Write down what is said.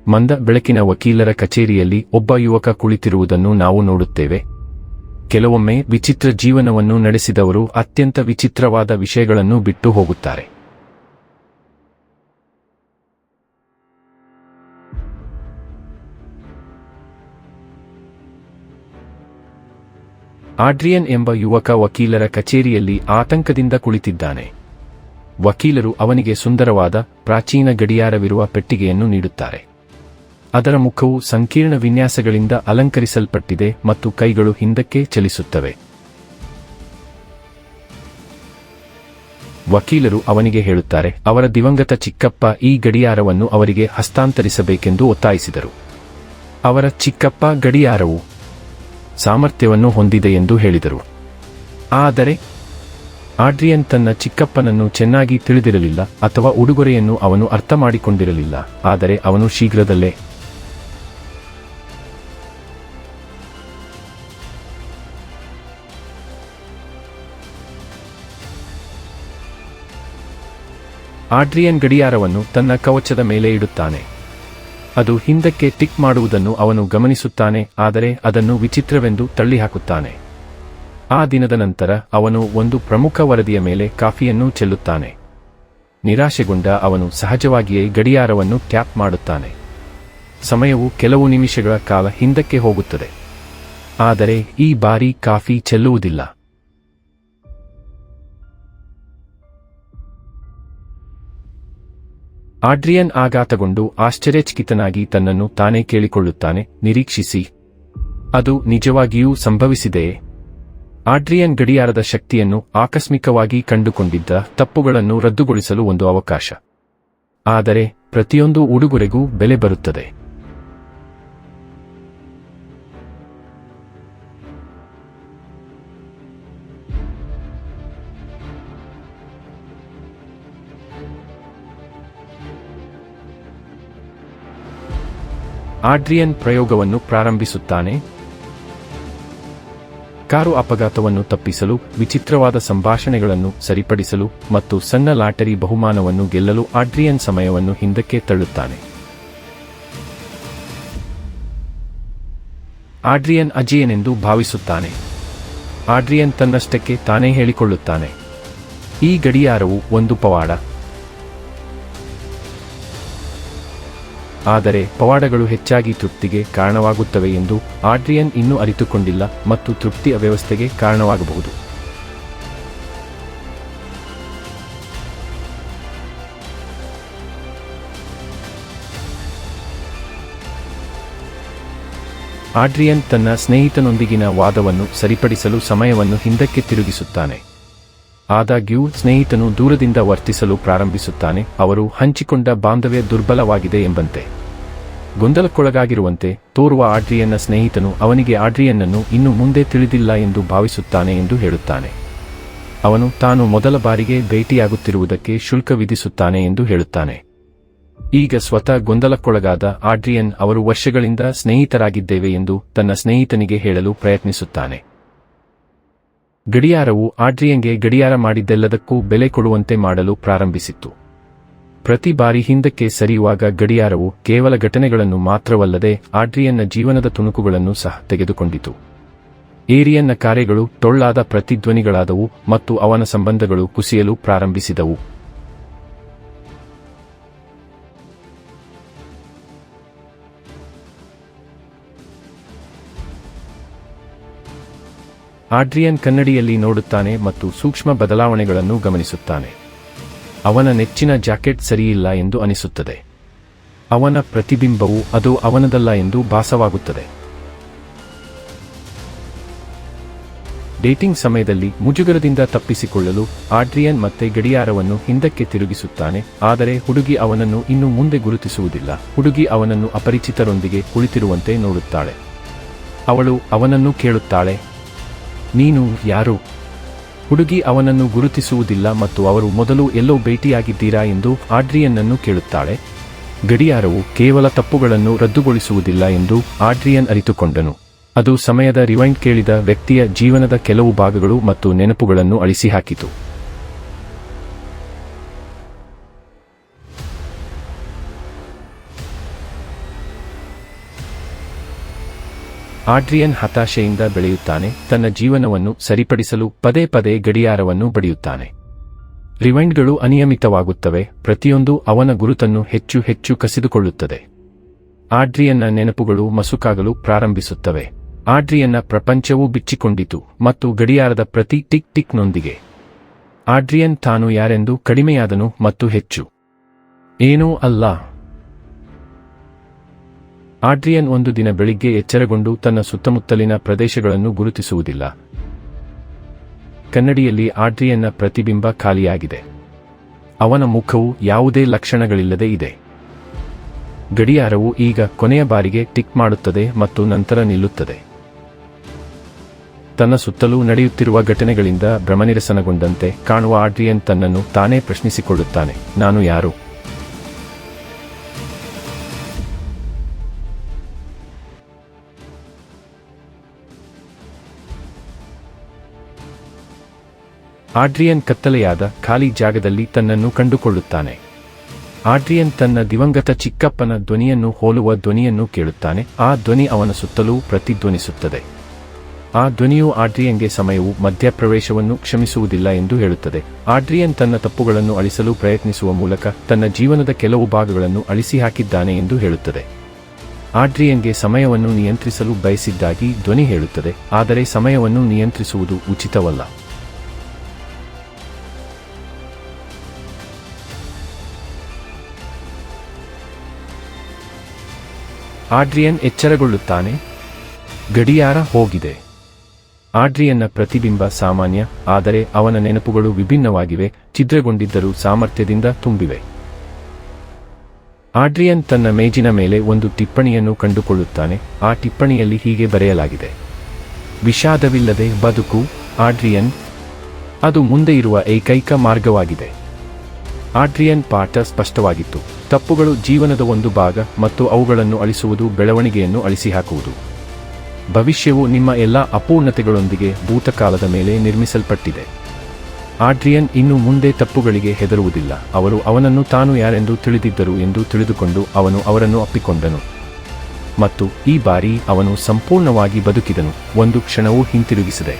ಮಂದ ಬೆಳಕಿನ ವಕೀಲರ ಕಚೇರಿಯಲ್ಲಿ ಒಬ್ಬ ಯುವಕ ಕುಳಿತಿರುವುದನ್ನು ನಾವು ನೋಡುತ್ತೇವೆ. ಕೆಲವೊಮ್ಮೆ ವಿಚಿತ್ರ ಜೀವನವನ್ನು ನಡೆಸಿದವರು ಅತ್ಯಂತ ವಿಚಿತ್ರವಾದ ವಿಷಯಗಳನ್ನು ಬಿಟ್ಟು ಹೋಗುತ್ತಾರೆ. ಆಡ್ರಿಯನ್ ಎಂಬ ಯುವಕ ವಕೀಲರ ಕಚೇರಿಯಲ್ಲಿ ಆತಂಕದಿಂದ ಕುಳಿತಿದ್ದಾನೆ. ವಕೀಲರು ಅವನಿಗೆ ಸುಂದರವಾದ ಪ್ರಾಚೀನ ಗಡಿಯಾರವಿರುವ ಪೆಟ್ಟಿಗೆಯನ್ನು ನೀಡುತ್ತಾರೆ. ಅದರ ಮುಖವು ಸಂಕೀರ್ಣ ವಿನ್ಯಾಸಗಳಿಂದ ಅಲಂಕರಿಸಲ್ಪಟ್ಟಿದೆ ಮತ್ತು ಕೈಗಳು ಹಿಂದಕ್ಕೆ ಚಲಿಸುತ್ತವೆ. ವಕೀಲರು ಅವನಿಗೆ ಹೇಳುತ್ತಾರೆ ಅವರ ದಿವಂಗತ ಚಿಕ್ಕಪ್ಪ ಈ ಗಡಿಯಾರವನ್ನು ಅವರಿಗೆ ಹಸ್ತಾಂತರಿಸಬೇಕೆಂದು ಒತ್ತಾಯಿಸಿದರು. ಅವರ ಚಿಕ್ಕಪ್ಪ ಗಡಿಯಾರವು ಸಾಮರ್ಥ್ಯವನ್ನು ಹೊಂದಿದೆ ಎಂದು ಹೇಳಿದರು. ಆದರೆ ಆಡ್ರಿಯನ್ ತನ್ನ ಚಿಕ್ಕಪ್ಪನನ್ನು ಚೆನ್ನಾಗಿ ತಿಳಿದಿರಲಿಲ್ಲ ಅಥವಾ ಉಡುಗೊರೆಯನ್ನು ಅವನು ಅರ್ಥಮಾಡಿಕೊಂಡಿರಲಿಲ್ಲ. ಆದರೆ ಅವನು ಶೀಘ್ರದಲ್ಲೇ ಆಡ್ರಿಯನ್ ಗಡಿಯಾರವನ್ನು ತನ್ನ ಕವಚದ ಮೇಲೆ ಇಡುತ್ತಾನೆ. ಅದು ಹಿಂದಕ್ಕೆ ಟಿಕ್ ಮಾಡುವುದನ್ನು ಅವನು ಗಮನಿಸುತ್ತಾನೆ, ಆದರೆ ಅದನ್ನು ವಿಚಿತ್ರವೆಂದು ತಳ್ಳಿಹಾಕುತ್ತಾನೆ. ಆ ದಿನದ ನಂತರ ಅವನು ಒಂದು ಪ್ರಮುಖ ವರದಿಯ ಮೇಲೆ ಕಾಫಿಯನ್ನು ಚೆಲ್ಲುತ್ತಾನೆ. ನಿರಾಶೆಗೊಂಡ ಅವನು ಸಹಜವಾಗಿಯೇ ಗಡಿಯಾರವನ್ನು ಟ್ಯಾಪ್ ಮಾಡುತ್ತಾನೆ. ಸಮಯವು ಕೆಲವು ನಿಮಿಷಗಳ ಕಾಲ ಹಿಂದಕ್ಕೆ ಹೋಗುತ್ತದೆ, ಆದರೆ ಈ ಬಾರಿ ಕಾಫಿ ಚೆಲ್ಲುವುದಿಲ್ಲ. ಆಡ್ರಿಯನ್ ಆಘಾತಗೊಂಡು ಆಶ್ಚರ್ಯಚಕಿತನಾಗಿ ತನ್ನನ್ನು ತಾನೇ ಕೇಳಿಕೊಳ್ಳುತ್ತಾನೆ, ನಿರೀಕ್ಷಿಸಿ, ಅದು ನಿಜವಾಗಿಯೂ ಸಂಭವಿಸಿದೆಯೇ? ಆಡ್ರಿಯನ್ ಗಡಿಯಾರದ ಶಕ್ತಿಯನ್ನು ಆಕಸ್ಮಿಕವಾಗಿ ಕಂಡುಕೊಂಡಿದ್ದ ತಪ್ಪುಗಳನ್ನು ರದ್ದುಗೊಳಿಸಲು ಒಂದು ಅವಕಾಶ. ಆದರೆ ಪ್ರತಿಯೊಂದು ಉಡುಗೊರೆಗೂ ಬೆಲೆ ಬರುತ್ತದೆ. ಆಡ್ರಿಯನ್ ಪ್ರಯೋಗವನ್ನು ಪ್ರಾರಂಭಿಸುತ್ತಾನೆ. ಕಾರು ಅಪಘಾತವನ್ನು ತಪ್ಪಿಸಲು, ವಿಚಿತ್ರವಾದ ಸಂಭಾಷಣೆಗಳನ್ನು ಸರಿಪಡಿಸಲು ಮತ್ತು ಸಣ್ಣ ಲಾಟರಿ ಬಹುಮಾನವನ್ನು ಗೆಲ್ಲಲು ಆಡ್ರಿಯನ್ ಸಮಯವನ್ನು ಹಿಂದಕ್ಕೆ ತಳ್ಳುತ್ತಾನೆ. ಆಡ್ರಿಯನ್ ಅಜೇಯನೆಂದು ಭಾವಿಸುತ್ತಾನೆ. ಆಡ್ರಿಯನ್ ತನ್ನಷ್ಟಕ್ಕೆ ತಾನೇ ಹೇಳಿಕೊಳ್ಳುತ್ತಾನೆ, ಈ ಗಡಿಯಾರವು ಒಂದು ಪವಾಡ. ಆದರೆ ಪವಾಡಗಳು ಹೆಚ್ಚಾಗಿ ತೃಪ್ತಿಗೆ ಕಾರಣವಾಗುತ್ತವೆ ಎಂದು ಆಡ್ರಿಯನ್ ಇನ್ನೂ ಅರಿತುಕೊಂಡಿಲ್ಲ ಮತ್ತು ತೃಪ್ತಿ ಅವ್ಯವಸ್ಥೆಗೆ ಕಾರಣವಾಗಬಹುದು. ಆಡ್ರಿಯನ್ ತನ್ನ ಸ್ನೇಹಿತನೊಂದಿಗಿನ ವಾದವನ್ನು ಸರಿಪಡಿಸಲು ಸಮಯವನ್ನು ಹಿಂದಕ್ಕೆ ತಿರುಗಿಸುತ್ತಾನೆ. ಆದಾಗ್ಯೂ ಸ್ನೇಹಿತನು ದೂರದಿಂದ ವರ್ತಿಸಲು ಪ್ರಾರಂಭಿಸುತ್ತಾನೆ, ಅವರು ಹಂಚಿಕೊಂಡ ಬಾಂಧವ್ಯ ದುರ್ಬಲವಾಗಿದೆ ಎಂಬಂತೆ. ಗೊಂದಲಕ್ಕೊಳಗಾಗಿರುವಂತೆ ತೋರುವ ಆಡ್ರಿಯನ್ನ ಸ್ನೇಹಿತನು ಅವನಿಗೆ ಆಡ್ರಿಯನ್ನನ್ನು ಇನ್ನು ಮುಂದೆ ತಿಳಿದಿಲ್ಲ ಎಂದು ಭಾವಿಸುತ್ತಾನೆ ಎಂದು ಹೇಳುತ್ತಾನೆ. ಅವನು ತಾನು ಮೊದಲ ಬಾರಿಗೆ ಭೇಟಿಯಾಗುತ್ತಿರುವುದಕ್ಕೆ ಶುಲ್ಕ ವಿಧಿಸುತ್ತಾನೆ ಎಂದು ಹೇಳುತ್ತಾನೆ. ಈಗ ಸ್ವತಃ ಗೊಂದಲಕ್ಕೊಳಗಾದ ಆಡ್ರಿಯನ್ ಅವರು ವರ್ಷಗಳಿಂದ ಸ್ನೇಹಿತರಾಗಿದ್ದೇವೆ ಎಂದು ತನ್ನ ಸ್ನೇಹಿತನಿಗೆ ಹೇಳಲು ಪ್ರಯತ್ನಿಸುತ್ತಾನೆ. ಗಡಿಯಾರವು ಆಡ್ರಿಯನ್ಗೆ ಗಡಿಯಾರ ಮಾಡಿದ್ದೆಲ್ಲದಕ್ಕೂ ಬೆಲೆ ಕೊಡುವಂತೆ ಮಾಡಲು ಪ್ರಾರಂಭಿಸಿತ್ತು. ಪ್ರತಿ ಬಾರಿ ಹಿಂದಕ್ಕೆ ಸರಿಯುವಾಗ ಗಡಿಯಾರವು ಕೇವಲ ಘಟನೆಗಳನ್ನು ಮಾತ್ರವಲ್ಲದೆ ಆಡ್ರಿಯನ್ನ ಜೀವನದ ತುಣುಕುಗಳನ್ನು ಸಹ ತೆಗೆದುಕೊಂಡಿತು. ಏರಿಯನ್ನ ಕಾರ್ಯಗಳು ಟೊಳ್ಳಾದ ಪ್ರತಿಧ್ವನಿಗಳಾದವು ಮತ್ತು ಅವನ ಸಂಬಂಧಗಳು ಕುಸಿಯಲು ಪ್ರಾರಂಭಿಸಿದವು. ಆಡ್ರಿಯನ್ ಕನ್ನಡಿಯಲ್ಲಿ ನೋಡುತ್ತಾನೆ ಮತ್ತು ಸೂಕ್ಷ್ಮ ಬದಲಾವಣೆಗಳನ್ನು ಗಮನಿಸುತ್ತಾನೆ. ಅವನ ನೆಚ್ಚಿನ ಜಾಕೆಟ್ ಸರಿಯಿಲ್ಲ ಎಂದು ಅನಿಸುತ್ತದೆ. ಅವನ ಪ್ರತಿಬಿಂಬವು ಅದು ಅವನದಲ್ಲ ಎಂದು ಭಾಸವಾಗುತ್ತದೆ. ಡೇಟಿಂಗ್ ಸಮಯದಲ್ಲಿ ಮುಜುಗರದಿಂದ ತಪ್ಪಿಸಿಕೊಳ್ಳಲು ಆಡ್ರಿಯನ್ ಮತ್ತೆ ಗಡಿಯಾರವನ್ನು ಹಿಂದಕ್ಕೆ ತಿರುಗಿಸುತ್ತಾನೆ, ಆದರೆ ಹುಡುಗಿ ಅವನನ್ನು ಇನ್ನು ಮುಂದೆ ಗುರುತಿಸುವುದಿಲ್ಲ. ಹುಡುಗಿ ಅವನನ್ನು ಅಪರಿಚಿತರೊಂದಿಗೆ ಕುಳಿತಿರುವಂತೆ ನೋಡುತ್ತಾಳೆ. ಅವಳು ಅವನನ್ನು ಕೇಳುತ್ತಾಳೆ, ನೀನು ಯಾರು? ಹುಡುಗಿ ಅವನನ್ನು ಗುರುತಿಸುವುದಿಲ್ಲ ಮತ್ತು ಅವರು ಮೊದಲು ಎಲ್ಲೋ ಭೇಟಿಯಾಗಿದ್ದೀರಾ ಎಂದು ಆಡ್ರಿಯನ್ನನ್ನು ಕೇಳುತ್ತಾಳೆ. ಗಡಿಯಾರವು ಕೇವಲ ತಪ್ಪುಗಳನ್ನು ರದ್ದುಗೊಳಿಸುವುದಿಲ್ಲ ಎಂದು ಆಡ್ರಿಯನ್ ಅರಿತುಕೊಂಡನು. ಅದು ಸಮಯದ ರಿವೈಂಡ್ ಕೇಳಿದ ವ್ಯಕ್ತಿಯ ಜೀವನದ ಕೆಲವು ಭಾಗಗಳು ಮತ್ತು ನೆನಪುಗಳನ್ನು ಅಳಿಸಿಹಾಕಿತು. ಆಡ್ರಿಯನ್ ಹತಾಶೆಯಿಂದ ಬೆಳೆಯುತ್ತಾನೆ, ತನ್ನ ಜೀವನವನ್ನು ಸರಿಪಡಿಸಲು ಪದೇ ಪದೇ ಗಡಿಯಾರವನ್ನು ಬಡಿಯುತ್ತಾನೆ. ರಿವೈಂಡ್ಗಳು ಅನಿಯಮಿತವಾಗುತ್ತವೆ, ಪ್ರತಿಯೊಂದು ಅವನ ಗುರುತನ್ನು ಹೆಚ್ಚು ಹೆಚ್ಚು ಕಸಿದುಕೊಳ್ಳುತ್ತದೆ. ಆಡ್ರಿಯನ್ನ ನೆನಪುಗಳು ಮಸುಕಾಗಲು ಪ್ರಾರಂಭಿಸುತ್ತವೆ. ಆಡ್ರಿಯನ್ನ ಪ್ರಪಂಚವೂ ಬಿಚ್ಚಿಕೊಂಡಿತು ಮತ್ತು ಗಡಿಯಾರದ ಪ್ರತಿ ಟಿಕ್ ಟಿಕ್ನೊಂದಿಗೆ ಆಡ್ರಿಯನ್ ತಾನು ಯಾರೆಂದು ಕಡಿಮೆಯಾದನು ಮತ್ತು ಹೆಚ್ಚು ಏನೂ ಅಲ್ಲ. ಆಡ್ರಿಯನ್ ಒಂದು ದಿನ ಬೆಳಿಗ್ಗೆ ಎಚ್ಚರಗೊಂಡು ತನ್ನ ಸುತ್ತಮುತ್ತಲಿನ ಪ್ರದೇಶಗಳನ್ನು ಗುರುತಿಸುವುದಿಲ್ಲ. ಕನ್ನಡಿಯಲ್ಲಿ ಆಡ್ರಿಯನ್ನ ಪ್ರತಿಬಿಂಬ ಖಾಲಿಯಾಗಿದೆ. ಅವನ ಮುಖವು ಯಾವುದೇ ಲಕ್ಷಣಗಳಿಲ್ಲದೆ ಇದೆ. ಗಡಿಯಾರವು ಈಗ ಕೊನೆಯ ಬಾರಿಗೆ ಟಿಕ್ ಮಾಡುತ್ತದೆ ಮತ್ತು ನಂತರ ನಿಲ್ಲುತ್ತದೆ. ತನ್ನ ಸುತ್ತಲೂ ನಡೆಯುತ್ತಿರುವ ಘಟನೆಗಳಿಂದ ಭ್ರಮನಿರಸನಗೊಂಡಂತೆ ಕಾಣುವ ಆಡ್ರಿಯನ್ ತನ್ನನ್ನು ತಾನೇ ಪ್ರಶ್ನಿಸಿಕೊಳ್ಳುತ್ತಾನೆ, ನಾನು ಯಾರು? ಆಡ್ರಿಯನ್ ಕತ್ತಲೆಯಾದ ಖಾಲಿ ಜಾಗದಲ್ಲಿ ತನ್ನನ್ನು ಕಂಡುಕೊಳ್ಳುತ್ತಾನೆ. ಆಡ್ರಿಯನ್ ತನ್ನ ದಿವಂಗತ ಚಿಕ್ಕಪ್ಪನ ಧ್ವನಿಯನ್ನು ಹೋಲುವ ಧ್ವನಿಯನ್ನು ಕೇಳುತ್ತಾನೆ. ಆ ಧ್ವನಿ ಅವನ ಸುತ್ತಲೂ ಪ್ರತಿಧ್ವನಿಸುತ್ತದೆ. ಆ ಧ್ವನಿಯು ಆಡ್ರಿಯನ್ಗೆ ಸಮಯವು ಮಧ್ಯಪ್ರವೇಶವನ್ನು ಕ್ಷಮಿಸುವುದಿಲ್ಲ ಎಂದು ಹೇಳುತ್ತದೆ. ಆಡ್ರಿಯನ್ ತನ್ನ ತಪ್ಪುಗಳನ್ನು ಅಳಿಸಲು ಪ್ರಯತ್ನಿಸುವ ಮೂಲಕ ತನ್ನ ಜೀವನದ ಕೆಲವು ಭಾಗಗಳನ್ನು ಅಳಿಸಿಹಾಕಿದ್ದಾನೆ ಎಂದು ಹೇಳುತ್ತದೆ. ಆಡ್ರಿಯನ್ಗೆ ಸಮಯವನ್ನು ನಿಯಂತ್ರಿಸಲು ಬಯಸಿದ್ದಾಗಿ ಧ್ವನಿ ಹೇಳುತ್ತದೆ, ಆದರೆ ಸಮಯವನ್ನು ನಿಯಂತ್ರಿಸುವುದು ಉಚಿತವಲ್ಲ. ಆಡ್ರಿಯನ್ ಎಚ್ಚರಗೊಳ್ಳುತ್ತಾನೆ. ಗಡಿಯಾರ ಹೋಗಿದೆ. ಆಡ್ರಿಯನ್ನ ಪ್ರತಿಬಿಂಬ ಸಾಮಾನ್ಯ, ಆದರೆ ಅವನ ನೆನಪುಗಳು ವಿಭಿನ್ನವಾಗಿವೆ, ಛಿದ್ರಗೊಂಡಿದ್ದರೂ ಸಾಮರ್ಥ್ಯದಿಂದ ತುಂಬಿವೆ. ಆಡ್ರಿಯನ್ ತನ್ನ ಮೇಜಿನ ಮೇಲೆ ಒಂದು ಟಿಪ್ಪಣಿಯನ್ನು ಕಂಡುಕೊಳ್ಳುತ್ತಾನೆ. ಆ ಟಿಪ್ಪಣಿಯಲ್ಲಿ ಹೀಗೆ ಬರೆಯಲಾಗಿದೆ, ವಿಷಾದವಿಲ್ಲದೆ ಬದುಕು ಆಡ್ರಿಯನ್. ಅದು ಮುಂದೆ ಇರುವ ಏಕೈಕ ಮಾರ್ಗವಾಗಿದೆ. ಆಡ್ರಿಯನ್ ಪಾಠ ಸ್ಪಷ್ಟವಾಗಿತ್ತು. ತಪ್ಪುಗಳು ಜೀವನದ ಒಂದು ಭಾಗ ಮತ್ತು ಅವುಗಳನ್ನು ಅಳಿಸುವುದು ಬೆಳವಣಿಗೆಯನ್ನು ಅಳಿಸಿಹಾಕುವುದು. ಭವಿಷ್ಯವು ನಿಮ್ಮ ಎಲ್ಲಾ ಅಪೂರ್ಣತೆಗಳೊಂದಿಗೆ ಭೂತಕಾಲದ ಮೇಲೆ ನಿರ್ಮಿಸಲ್ಪಟ್ಟಿದೆ. ಆಡ್ರಿಯನ್ ಇನ್ನು ಮುಂದೆ ತಪ್ಪುಗಳಿಗೆ ಹೆದರುವುದಿಲ್ಲ. ಅವರು ಅವನನ್ನು ತಾನು ಯಾರೆಂದು ತಿಳಿದಿದ್ದರು ಎಂದು ತಿಳಿದುಕೊಂಡು ಅವನು ಅವರನ್ನು ಅಪ್ಪಿಕೊಂಡನು. ಮತ್ತು ಈ ಬಾರಿ ಅವನು ಸಂಪೂರ್ಣವಾಗಿ ಬದುಕಿದನು, ಒಂದು ಕ್ಷಣವೂ ಹಿಂತಿರುಗಿಸದೆ.